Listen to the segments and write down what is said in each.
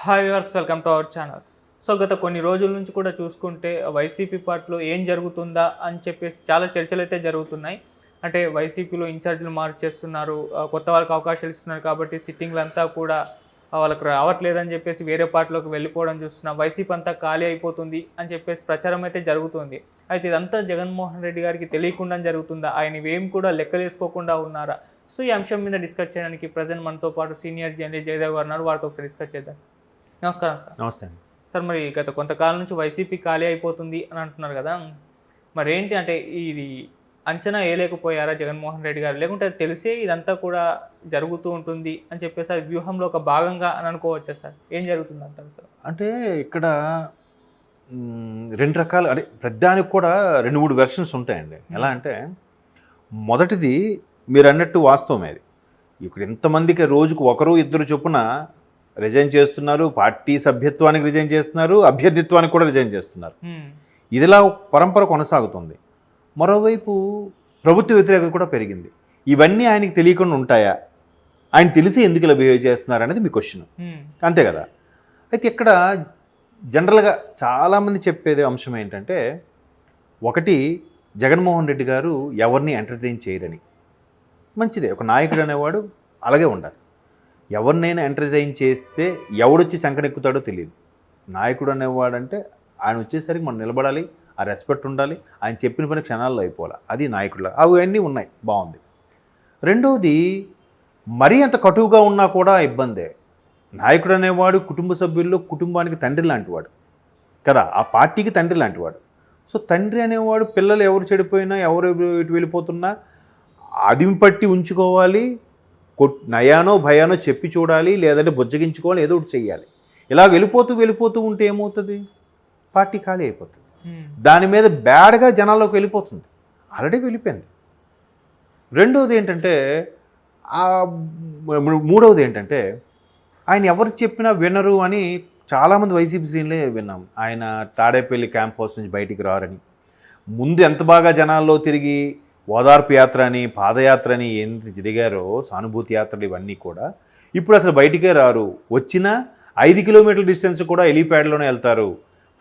Hi viewers, welcome to our channel. So గత కొన్ని రోజుల నుంచి కూడా చూసుకుంటే వైసీపీ పార్టీలో ఏం జరుగుతుందా అని చెప్పేసి చాలా చర్చలు అయితే జరుగుతున్నాయి. అంటే వైసీపీలో ఇన్ఛార్జీలు మార్చేస్తున్నారు, కొత్త వాళ్ళకి అవకాశాలు ఇస్తున్నారు కాబట్టి సిట్టింగ్లంతా కూడా వాళ్ళకి రావట్లేదని చెప్పేసి వేరే పార్టీలోకి వెళ్ళిపోవడం చూస్తున్నాం. వైసీపీ అంతా ఖాళీ అయిపోతుంది అని చెప్పేసి ప్రచారం అయితే జరుగుతుంది. అయితే ఇదంతా జగన్మోహన్ రెడ్డి గారికి తెలియకుండా జరుగుతుందా, ఆయన ఇవేం కూడా లెక్కలేసుకోకుండా ఉన్నారా? సో ఈ అంశం మీద డిస్కస్ చేయడానికి ప్రజెంట్ మనతో పాటు సీనియర్ జర్నలిస్ట్ జయదేవ్ గారు ఉన్నారు. వారితో ఒకసారి డిస్కస్ చేద్దాం. నమస్కారం సార్. నమస్తే అండి. సార్, మరి గత కొంతకాలం నుంచి వైసీపీ ఖాళీ అయిపోతుంది అని అంటున్నారు కదా, మరి ఏంటి అంటే ఇది అంచనా వేయలేకపోయారా జగన్మోహన్ రెడ్డి గారు, లేకుంటే తెలిసే ఇదంతా కూడా జరుగుతూ ఉంటుంది అని చెప్పేసి అది వ్యూహంలో ఒక భాగంగా అని అనుకోవచ్చా సార్? ఏం జరుగుతుంది అంటారు సార్? అంటే ఇక్కడ రెండు రకాలు, అంటే ప్రతిదానికి కూడా 2-3 వెర్షన్స్ ఉంటాయండి. ఎలా అంటే మొదటిది మీరు అన్నట్టు వాస్తవమే. అది ఇక్కడ ఎంతమందికి రోజుకు ఒకరు ఇద్దరు చొప్పున రిజైన్ చేస్తున్నారు, పార్టీ సభ్యత్వానికి రిజైన్ చేస్తున్నారు, అభ్యర్థిత్వానికి కూడా రిజైన్ చేస్తున్నారు. ఇదిలా పరంపర కొనసాగుతుంది. మరోవైపు ప్రభుత్వ వ్యతిరేకత కూడా పెరిగింది. ఇవన్నీ ఆయనకి తెలియకుండా ఉంటాయా? ఆయన తెలిసి ఎందుకు ఇలా బిహేవ్ చేస్తున్నారు అనేది మీ క్వశ్చన్, అంతే కదా? అయితే ఇక్కడ జనరల్గా చాలామంది చెప్పేది అంశం ఏంటంటే, ఒకటి, జగన్మోహన్ రెడ్డి గారు ఎవరిని ఎంటర్టైన్ చేయరని. మంచిదే, ఒక నాయకుడు అనేవాడు అలాగే ఉండాలి. ఎవరినైనా ఎంటర్టైన్ చేస్తే ఎవడొచ్చి సంకనెక్కుతాడో తెలియదు. నాయకుడు అనేవాడంటే ఆయన వచ్చేసరికి మనం నిలబడాలి, ఆ రెస్పెక్ట్ ఉండాలి, ఆయన చెప్పిన పని క్షణాల్లో అయిపోవాలి. అది నాయకుడు. అవన్నీ ఉన్నాయి, బాగుంది. రెండవది, మరీ అంత కటువుగా ఉన్నా కూడా ఇబ్బందే. నాయకుడు అనేవాడు కుటుంబ సభ్యుల్లో కుటుంబానికి తండ్రి లాంటివాడు కదా, ఆ పార్టీకి తండ్రి లాంటివాడు. సో తండ్రి అనేవాడు పిల్లలు ఎవరు చెడిపోయినా, ఎవరు ఇటు వెళ్ళిపోతున్నా అదిమి పట్టి ఉంచుకోవాలి, నయానో భయానో చెప్పి చూడాలి, లేదంటే బుజ్జగించుకోవాలి, ఏదో ఒకటి చెయ్యాలి. ఇలా వెళ్ళిపోతూ ఉంటే ఏమవుతుంది? పార్టీ ఖాళీ అయిపోతుంది. దాని మీద బ్యాడ్గా జనాల్లోకి వెళ్ళిపోతుంది. ఆల్రెడీ వెళ్ళిపోయింది. రెండవది ఏంటంటే, మూడవది ఏంటంటే, ఆయన ఎవరు చెప్పినా వినరు అని చాలామంది వైసీపీ శ్రేణులే విన్నాం. ఆయన తాడేపల్లి క్యాంప్ హౌస్ నుంచి బయటికి రారని, ముందు ఎంత బాగా జనాల్లో తిరిగి ఓదార్పు యాత్ర అని, పాదయాత్ర అని ఏంటి తిరిగారో, సానుభూతి యాత్రలు ఇవన్నీ కూడా ఇప్పుడు అసలు బయటికే రారు. వచ్చినా 5 కిలోమీటర్ల డిస్టెన్స్ కూడా హెలీప్యాడ్లోనే వెళ్తారు,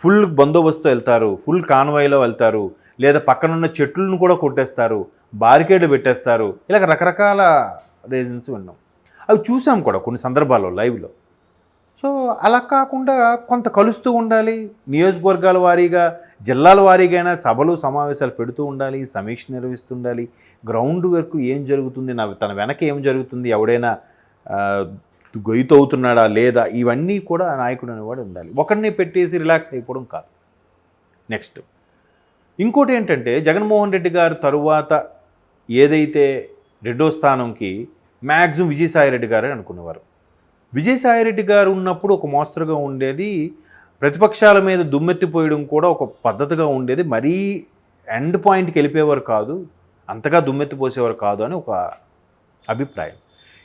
ఫుల్ బందోబస్తుతో వెళ్తారు, ఫుల్ కాన్వాయ్లో వెళ్తారు, లేదా పక్కనున్న చెట్లను కూడా కొట్టేస్తారు, బారికేడ్లు పెట్టేస్తారు. ఇలా రకరకాల రీజన్స్ విన్నాం. అవి చూసాం కూడా కొన్ని సందర్భాల్లో లైవ్లో. సో అలా కాకుండా కొంత కలుస్తూ ఉండాలి, నియోజకవర్గాల వారీగా, జిల్లాల వారీగా సభలు సమావేశాలు పెడుతూ ఉండాలి, సమీక్ష నిర్వహిస్తుండాలి. గ్రౌండ్ వర్క్ ఏం జరుగుతుంది, తన వెనక ఏం జరుగుతుంది, ఎవడైనా గొయ్యితో అవుతున్నాడా లేదా, ఇవన్నీ కూడా నాయకుడు అనేవాడు ఉండాలి. ఒకరిని పెట్టేసి రిలాక్స్ అయిపోవడం కాదు. నెక్స్ట్ ఇంకోటి ఏంటంటే, జగన్మోహన్ రెడ్డి గారు తరువాత ఏదైతే రెండో స్థానంకి మ్యాక్సిమం విజయసాయిరెడ్డి గారే అనుకునేవారు. విజయసాయిరెడ్డి గారు ఉన్నప్పుడు ఒక మోస్తరుగా ఉండేది, ప్రతిపక్షాల మీద దుమ్మెత్తిపోయడం కూడా ఒక పద్ధతిగా ఉండేది. మరీ ఎండ్ పాయింట్కి వెళ్ళిపోయేవారు కాదు, అంతగా దుమ్మెత్తిపోసేవారు కాదు అని ఒక అభిప్రాయం.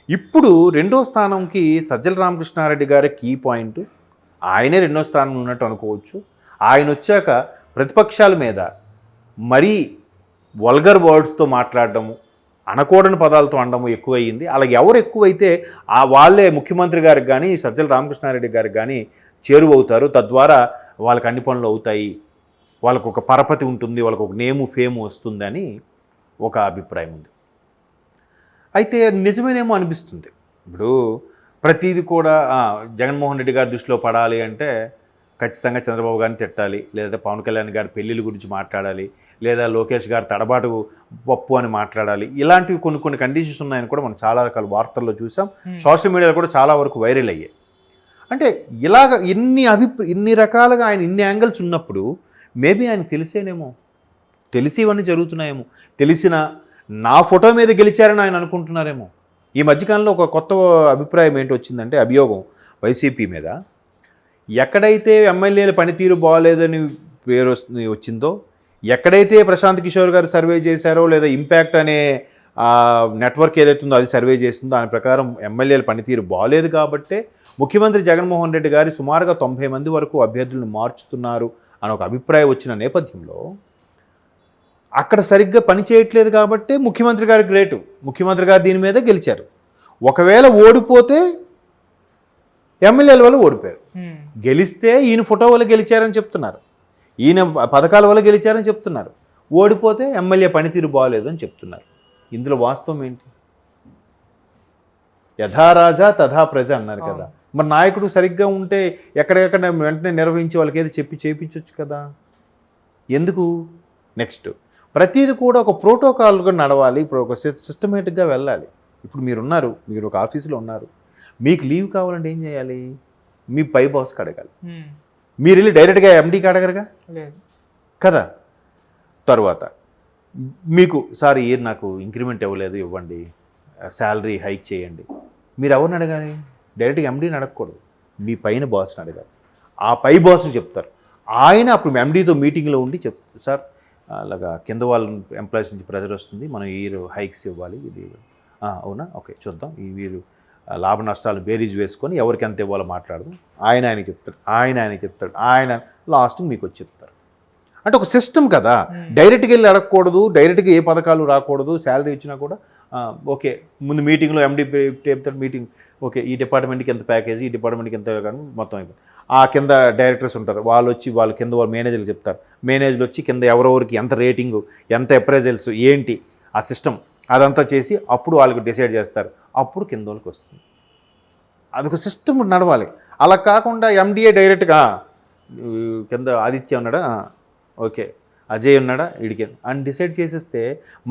ఇప్పుడు రెండో స్థానంకి సజ్జల రామకృష్ణారెడ్డి గారి కీ పాయింట్, ఆయనే రెండో స్థానంలో ఉన్నట్టు అనుకోవచ్చు. ఆయన వచ్చాక ప్రతిపక్షాల మీద మరీ వల్గర్ వర్డ్స్తో మాట్లాడడము, అనకూడని పదాలతో అనడము ఎక్కువయ్యింది. అలాగే ఎవరు ఎక్కువైతే వాళ్ళే ముఖ్యమంత్రి గారికి కానీ, సజ్జల రామకృష్ణారెడ్డి గారికి కానీ చేరువవుతారు. తద్వారా వాళ్ళకి అన్ని పనులు అవుతాయి, వాళ్ళకు ఒక పరపతి ఉంటుంది, వాళ్ళకు ఒక నేము ఫేము వస్తుందని ఒక అభిప్రాయం ఉంది. అయితే నిజమేనేమో అనిపిస్తుంది. ఇప్పుడు ప్రతిదీ కూడా జగన్మోహన్ రెడ్డి గారి దృష్టిలో పడాలి అంటే ఖచ్చితంగా చంద్రబాబు గారిని తిట్టాలి, లేదా పవన్ కళ్యాణ్ గారి పెళ్ళిళ్ళ గురించి మాట్లాడాలి, లేదా లోకేష్ గారు తడబాటు పప్పు అని మాట్లాడాలి. ఇలాంటివి కొన్ని కండిషన్స్ ఉన్నాయని కూడా మనం చాలా రకాల వార్తల్లో చూసాం, సోషల్ మీడియాలో కూడా చాలా వరకు వైరల్ అయ్యాయి. అంటే ఇలాగ ఇన్ని రకాలుగా ఆయన ఇన్ని యాంగిల్స్ ఉన్నప్పుడు మేబీ ఆయన తెలిసేనేమో, తెలిసి ఇవన్నీ జరుగుతున్నాయేమో, తెలిసిన నా ఫోటో మీద గెలిచారని ఆయన అనుకుంటున్నారేమో. ఈ మధ్యకాలంలో ఒక కొత్త అభిప్రాయం ఏంటి వచ్చిందంటే, అభియోగం వైసీపీ మీద, ఎక్కడైతే ఎమ్మెల్యేల పనితీరు బాగోలేదని పేరు వచ్చిందో, ఎక్కడైతే ప్రశాంత్ కిషోర్ గారు సర్వే చేశారో, లేదా ఇంపాక్ట్ అనే నెట్వర్క్ ఏదైతే ఉందో అది సర్వే చేస్తుందో, దాని ప్రకారం ఎమ్మెల్యేల పనితీరు బాగోలేదు కాబట్టే ముఖ్యమంత్రి జగన్మోహన్ రెడ్డి గారి సుమారుగా 90 మంది వరకు అభ్యర్థులను మార్చుతున్నారు అని ఒక అభిప్రాయం వచ్చిన నేపథ్యంలో, అక్కడ సరిగ్గా పని చేయట్లేదు కాబట్టి ముఖ్యమంత్రి గారు గ్రేటు, ముఖ్యమంత్రి గారు దీని మీద గెలిచారు. ఒకవేళ ఓడిపోతే ఎమ్మెల్యేల వల్ల ఓడిపోయారు. గెలిస్తే ఈయన ఫోటో వల్ల గెలిచారని చెప్తున్నారు, ఈయన పథకాల వల్ల గెలిచారని చెప్తున్నారు. ఓడిపోతే ఎమ్మెల్యే పనితీరు బాగోలేదు అని చెప్తున్నారు. ఇందులో వాస్తవం ఏంటి? యథా రాజా తథా ప్రజ అన్నారు కదా. మరి నాయకుడు సరిగ్గా ఉంటే ఎక్కడెక్కడ వెంటనే నిర్వహించి వాళ్ళకి ఏదో చెప్పి చేయించవచ్చు కదా. ఎందుకు? నెక్స్ట్ ప్రతిదీ కూడా ఒక ప్రోటోకాల్గా నడవాలి. ఇప్పుడు ఒక సిస్టమేటిక్గా వెళ్ళాలి. ఇప్పుడు మీరు ఒక ఆఫీసులో ఉన్నారు, మీకు లీవ్ కావాలంటే ఏం చేయాలి? మీ పై బాస్కి అడగాలి. మీరు వెళ్ళి డైరెక్ట్గా ఎండీకి అడగరుగా కదా. తర్వాత మీకు సార్ ఇయర్ నాకు ఇంక్రిమెంట్ ఇవ్వలేదు, ఇవ్వండి, శాలరీ హైక్ చేయండి. మీరు ఎవరిని అడగాలి? డైరెక్ట్గా ఎండీని అడగకూడదు, మీ పైన బాస్ని అడగాలి. ఆ పై బాస్ని చెప్తారు. ఆయన అప్పుడు ఎండీతో మీటింగ్లో ఉండి చెప్తారు, సార్ అలాగా కింద వాళ్ళ ఎంప్లాయీస్ నుంచి ప్రెజర్ వస్తుంది, మనం ఇయర్ హైక్స్ ఇవ్వాలి, ఇది అవునా, ఓకే చూద్దాం, ఈ వీరు లాభ నష్టాలు బేరీజ్ వేసుకొని ఎవరికి ఎంత ఇవ్వాలో మాట్లాడదాం. ఆయనకి చెప్తాడు, ఆయన లాస్ట్కి మీకు వచ్చి చెప్తారు. అంటే ఒక సిస్టమ్ కదా. డైరెక్ట్గా వెళ్ళి అడగకూడదు, డైరెక్ట్గా ఏ పథకాలు రాకూడదు. శాలరీ ఇచ్చినా కూడా ఓకే ముందు మీటింగ్లో ఎండీ చెప్తాడు, మీటింగ్ ఓకే ఈ డిపార్ట్మెంట్కి ఎంత ప్యాకేజీ, ఈ డిపార్ట్మెంట్కి ఎంత కానీ మొత్తం అయిపోయింది. ఆ కింద డైరెక్టర్స్ ఉంటారు, వాళ్ళు వచ్చి వాళ్ళ కింద వాళ్ళు మేనేజర్లు చెప్తారు. మేనేజర్లు వచ్చి కింద ఎవరెవరికి ఎంత రేటింగు, ఎంత అప్రైజల్స్ ఏంటి ఆ సిస్టమ్ అదంతా చేసి అప్పుడు వాళ్ళకి డిసైడ్ చేస్తారు. అప్పుడు కింద వాళ్ళకి వస్తుంది. అదొక సిస్టమ్ నడవాలి. అలా కాకుండా ఎండిఏ డైరెక్ట్గా కింద ఆదిత్య ఉన్నాడా, ఓకే అజయ్ ఉన్నాడా, ఇడికి అని డిసైడ్ చేసేస్తే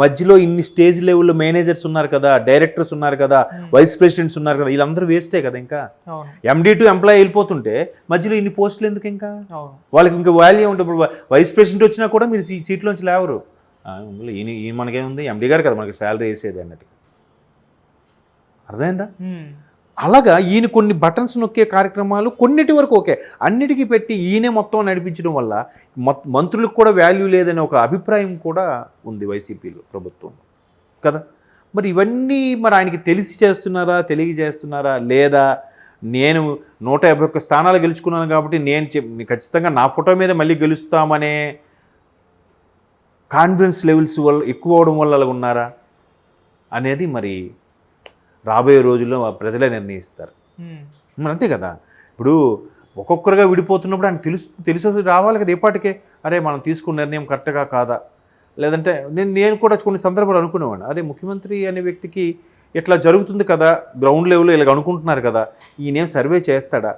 మధ్యలో ఇన్ని స్టేజ్ లెవెల్లో మేనేజర్స్ ఉన్నారు కదా, డైరెక్టర్స్ ఉన్నారు కదా, వైస్ ప్రెసిడెంట్స్ ఉన్నారు కదా, వీళ్ళందరూ వేస్టే కదా. ఇంకా ఎండీ టు ఎంప్లాయీ వెళ్ళిపోతుంటే మధ్యలో ఇన్ని పోస్టులు ఎందుకు? ఇంకా వాళ్ళకి ఇంకా వాల్యూ ఉంటుంది. ఇప్పుడు వైస్ ప్రెసిడెంట్ వచ్చినా కూడా మీరు సీట్లోంచి లేవరు. ఈయన మనకేముంది, ఎండీ గారు కదా మనకి శాలరీ వేసేది అన్నట్టు. అర్థమైందా? అలాగా ఈయన కొన్ని బటన్స్ నొక్కే కార్యక్రమాలు కొన్నిటి వరకు ఓకే, అన్నిటికీ పెట్టి ఈయనే మొత్తం నడిపించడం వల్ల మంత్రులకు కూడా వాల్యూ లేదనే ఒక అభిప్రాయం కూడా ఉంది వైసీపీలో ప్రభుత్వం కదా. మరి ఇవన్నీ మరి ఆయనకి తెలిసి చేస్తున్నారా, తెలియజేస్తున్నారా లేదా? నేను 151 స్థానాలు గెలుచుకున్నాను కాబట్టి నేను ఖచ్చితంగా నా ఫోటో మీద మళ్ళీ గెలుస్తామనే కాన్ఫిడెన్స్ లెవెల్స్ వల్ల ఎక్కువ అవడం వల్ల అలా ఉన్నారా అనేది మరి రాబోయే రోజుల్లో ప్రజలే నిర్ణయిస్తారు. మరి అంతే కదా. ఇప్పుడు ఒక్కొక్కరుగా విడిపోతున్నప్పుడు ఆయన తెలిసి రావాలి కదా ఏపాటికే, అరే మనం తీసుకున్న నిర్ణయం కరెక్ట్గా కాదా, లేదంటే నేను కూడా కొన్ని సందర్భాలు అనుకునేవాడిని, అరే ముఖ్యమంత్రి అనే వ్యక్తికి ఇట్లా జరుగుతుంది కదా, గ్రౌండ్ లెవెల్లో ఇలాగ అనుకుంటున్నారు కదా, ఈయనేం సర్వే చేస్తాడా,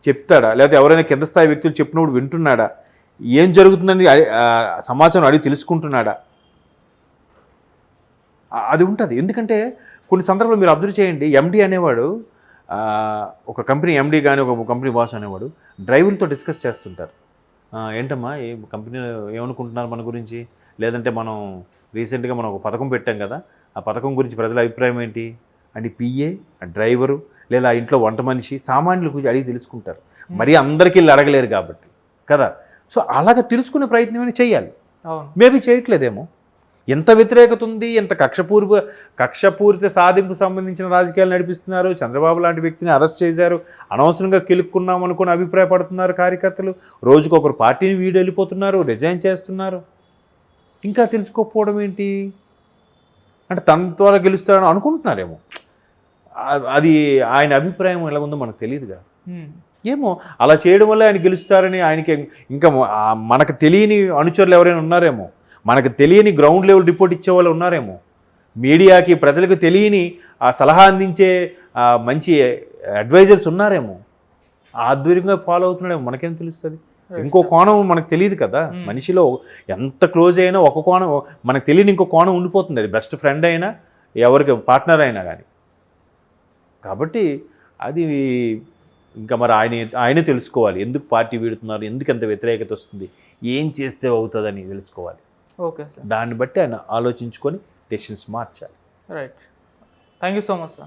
చెప్తాడా, లేదా ఎవరైనా కింద స్థాయి వ్యక్తులు చెప్పినప్పుడు వింటున్నాడా, ఏం జరుగుతుందని సమాచారం అడిగి తెలుసుకుంటున్నాడా, అది ఉంటుంది. ఎందుకంటే కొన్ని సందర్భాలు మీరు అబ్జర్వ్ చేయండి, ఎండీ అనేవాడు ఒక కంపెనీ ఎండీ కానీ ఒక కంపెనీ బాస్ అనేవాడు డ్రైవర్లతో డిస్కస్ చేస్తుంటారు. ఏంటమ్మా ఏ కంపెనీలో ఏమనుకుంటున్నారు మన గురించి, లేదంటే మనం రీసెంట్గా మనం ఒక పథకం పెట్టాం కదా, ఆ పథకం గురించి ప్రజల అభిప్రాయం ఏంటి అని పిఏ, డ్రైవరు లేదా ఇంట్లో వంట మనిషి సామాన్యుల గురించి అడిగి తెలుసుకుంటారు. మరీ అందరికీ వెళ్ళి అడగలేరు కాబట్టి కదా. సో అలాగ తెలుసుకునే ప్రయత్నమైనా చేయాలి. మేబీ చేయట్లేదేమో. ఎంత వ్యతిరేకత ఉంది, ఎంత కక్షపూరిత సాధింపు సంబంధించిన రాజకీయాలు నడిపిస్తున్నారు. చంద్రబాబు లాంటి వ్యక్తిని అరెస్ట్ చేశారు, అనవసరంగా కెలుక్కున్నాం అనుకుని అభిప్రాయపడుతున్నారు కార్యకర్తలు. రోజుకొకరు పార్టీని వీడి వెళ్ళిపోతున్నారు, రిజైన్ చేస్తున్నారు. ఇంకా తెలుసుకోకపోవడం ఏంటి అంటే తన ద్వారా గెలుస్తారని అనుకుంటున్నారేమో. అది ఆయన అభిప్రాయం ఎలా ఉందో మనకు తెలియదుగా. ఏమో అలా చేయడం వల్ల ఆయన గెలుస్తారని ఆయనకి ఇంకా మనకు తెలియని అనుచరులు ఎవరైనా ఉన్నారేమో, మనకు తెలియని గ్రౌండ్ లెవెల్ రిపోర్ట్ ఇచ్చే వాళ్ళు ఉన్నారేమో, మీడియాకి ప్రజలకు తెలియని ఆ సలహా అందించే మంచి అడ్వైజర్స్ ఉన్నారేమో, ఆధ్వర్యంగా ఫాలో అవుతున్నాడేమో, మనకేం తెలుస్తుంది. ఇంకో కోణం మనకు తెలియదు కదా. మనిషిలో ఎంత క్లోజ్ అయినా ఒక కోణం మనకు తెలియని ఇంకో కోణం ఉండిపోతుంది. అది బెస్ట్ ఫ్రెండ్ అయినా ఎవరికి పార్ట్నర్ అయినా కానీ. కాబట్టి అది ఇంకా మరి ఆయనే తెలుసుకోవాలి, ఎందుకు పార్టీ వీడుతున్నారు, ఎందుకు ఎంత వ్యతిరేకత వస్తుంది, ఏం చేస్తే అవుతుందని తెలుసుకోవాలి. ఓకే సార్, దాన్ని బట్టి ఆయన ఆలోచించుకొని డెసిషన్స్ మార్చాలి. Right, thank you so much sir.